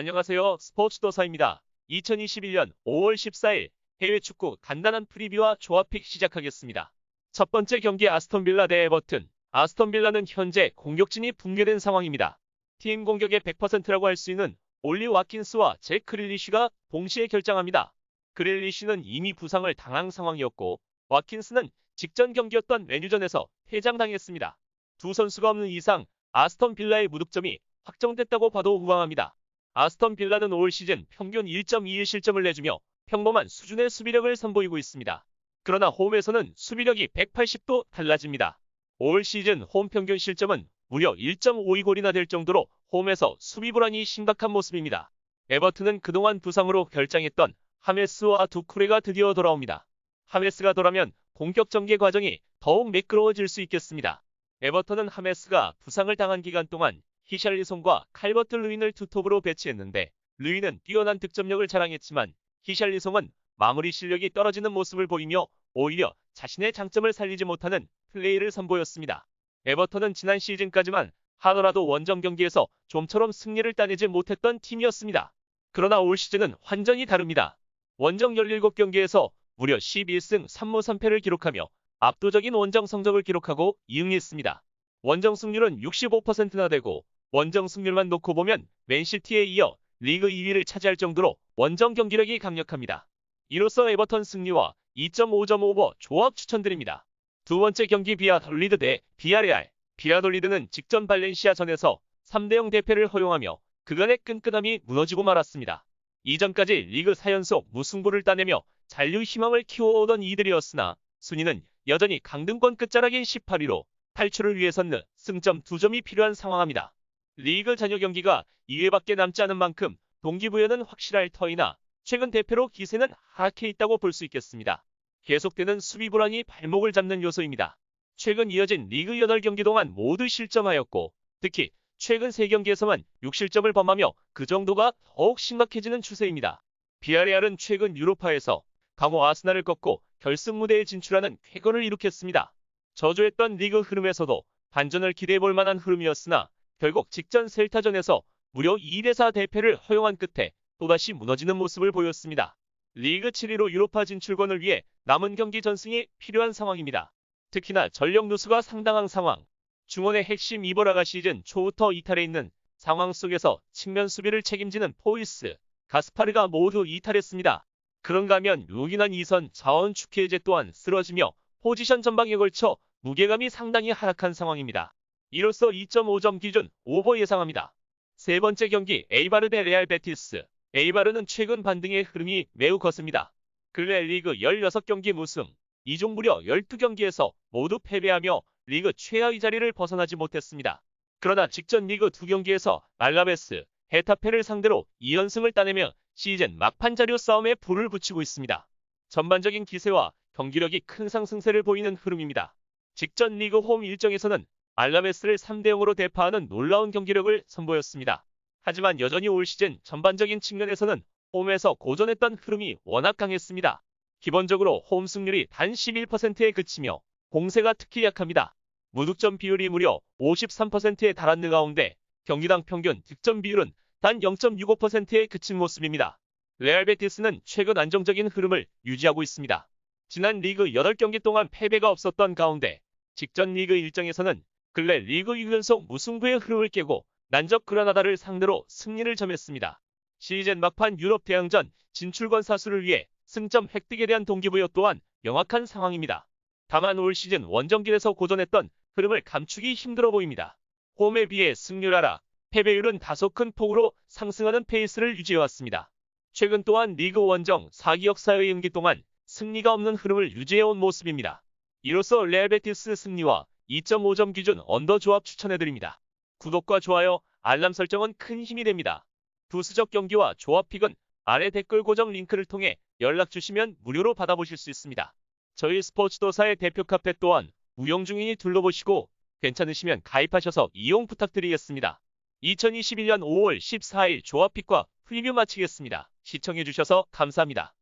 안녕하세요. 스포츠도사입니다. 2021년 5월 14일 해외 축구 간단한 프리뷰와 조합픽 시작하겠습니다. 첫 번째 경기 아스톤 빌라 대 에버튼. 아스톤 빌라는 현재 공격진이 붕괴된 상황입니다. 팀 공격의 100%라고 할 수 있는 올리 와킨스와 잭 그릴리쉬가 동시에 결장합니다. 그릴리쉬는 이미 부상을 당한 상황이었고 와킨스는 직전 경기였던 맨유전에서 퇴장당했습니다. 두 선수가 없는 이상 아스톤 빌라의 무득점이 확정됐다고 봐도 무방합니다. 아스톤 빌라는 올 시즌 평균 1.21 실점을 내주며 평범한 수준의 수비력을 선보이고 있습니다. 그러나 홈에서는 수비력이 180도 달라집니다. 올 시즌 홈 평균 실점은 무려 1.52골이나 될 정도로 홈에서 수비 불안이 심각한 모습입니다. 에버튼은 그동안 부상으로 결장했던 하메스와 두쿠레가 드디어 돌아옵니다. 하메스가 돌아오면 공격 전개 과정이 더욱 매끄러워질 수 있겠습니다. 에버턴은 하메스가 부상을 당한 기간 동안 히샬리송과 칼버트 르윈을 투톱으로 배치했는데 르윈은 뛰어난 득점력을 자랑했지만 히샬리송은 마무리 실력이 떨어지는 모습을 보이며 오히려 자신의 장점을 살리지 못하는 플레이를 선보였습니다. 에버턴은 지난 시즌까지만 하더라도 원정 경기에서 좀처럼 승리를 따내지 못했던 팀이었습니다. 그러나 올 시즌은 완전히 다릅니다. 원정 17경기에서 무려 11승 3무 3패를 기록하며 압도적인 원정 성적을 기록하고 이응했습니다. 원정 승률은 65%나 되고 원정 승률만 놓고 보면 맨시티에 이어 리그 2위를 차지할 정도로 원정 경기력이 강력합니다. 이로써 에버턴 승리와 2.5점 오버 조합 추천드립니다. 두 번째 경기 비아돌리드 대 비아레알. 비아돌리드는 직전 발렌시아전에서 3대0 대패를 허용하며 그간의 끈끈함이 무너지고 말았습니다. 이전까지 리그 4연속 무승부를 따내며 잔류 희망을 키워오던 이들이었으나 순위는 여전히 강등권 끝자락인 18위로 탈출을 위해서는 승점 2점이 필요한 상황입니다. 리그 잔여 경기가 2회밖에 남지 않은 만큼 동기부여는 확실할 터이나 최근 대패로 기세는 하락해 있다고 볼 수 있겠습니다. 계속되는 수비 불안이 발목을 잡는 요소입니다. 최근 이어진 리그 8경기 동안 모두 실점하였고 특히 최근 3경기에서만 6실점을 범하며 그 정도가 더욱 심각해지는 추세입니다. 비아레알은 최근 유로파에서 강호 아스날을 꺾고 결승 무대에 진출하는 쾌거를 이룩했습니다. 저조했던 리그 흐름에서도 반전을 기대해볼 만한 흐름이었으나 결국 직전 셀타전에서 무려 2대4 대패를 허용한 끝에 또다시 무너지는 모습을 보였습니다. 리그 7위로 유로파 진출권을 위해 남은 경기 전승이 필요한 상황입니다. 특히나 전력 누수가 상당한 상황. 중원의 핵심 이보라가 시즌 초부터 이탈해 있는 상황 속에서 측면 수비를 책임지는 포이스, 가스파르가 모두 이탈했습니다. 그런가 하면 요긴한 2선 자원 축 해제 또한 쓰러지며 포지션 전방에 걸쳐 무게감이 상당히 하락한 상황입니다. 이로써 2.5점 기준 오버 예상합니다. 세 번째 경기 에이바르 대 레알 베티스. 에이바르는 최근 반등의 흐름이 매우 거셉니다. 근래 리그 16경기 무승, 이 중 무려 12경기에서 모두 패배하며 리그 최하위 자리를 벗어나지 못했습니다. 그러나 직전 리그 2경기에서 알라베스, 헤타페를 상대로 2연승을 따내며 시즌 막판 자료 싸움에 불을 붙이고 있습니다. 전반적인 기세와 경기력이 큰 상승세를 보이는 흐름입니다. 직전 리그 홈 일정에서는 알라베스를 3대0으로 대파하는 놀라운 경기력을 선보였습니다. 하지만 여전히 올 시즌 전반적인 측면에서는 홈에서 고전했던 흐름이 워낙 강했습니다. 기본적으로 홈 승률이 단 11%에 그치며 공세가 특히 약합니다. 무득점 비율이 무려 53%에 달하는 가운데 경기당 평균 득점 비율은 단 0.65%에 그친 모습입니다. 레알 베티스는 최근 안정적인 흐름을 유지하고 있습니다. 지난 리그 8경기 동안 패배가 없었던 가운데 직전 리그 일정에서는 근래 리그 6연속 무승부의 흐름을 깨고 난적 그라나다를 상대로 승리를 점했습니다. 시즌 막판 유럽 대항전 진출권 사수를 위해 승점 획득에 대한 동기부여 또한 명확한 상황입니다. 다만 올 시즌 원정길에서 고전했던 흐름을 감추기 힘들어 보입니다. 홈에 비해 승률 하락, 패배율은 다소 큰 폭으로 상승하는 페이스를 유지해왔습니다. 최근 또한 리그 원정 4기 역사의 임기 동안 승리가 없는 흐름을 유지해온 모습입니다. 이로써 레알 베티스 승리와 2.5점 기준 언더 조합 추천해드립니다. 구독과 좋아요, 알람 설정은 큰 힘이 됩니다. 부수적 경기와 조합픽은 아래 댓글 고정 링크를 통해 연락 주시면 무료로 받아보실 수 있습니다. 저희 스포츠도사의 대표 카페 또한 운영 중이니 둘러보시고 괜찮으시면 가입하셔서 이용 부탁드리겠습니다. 2021년 5월 14일 조합픽과 프리뷰 마치겠습니다. 시청해주셔서 감사합니다.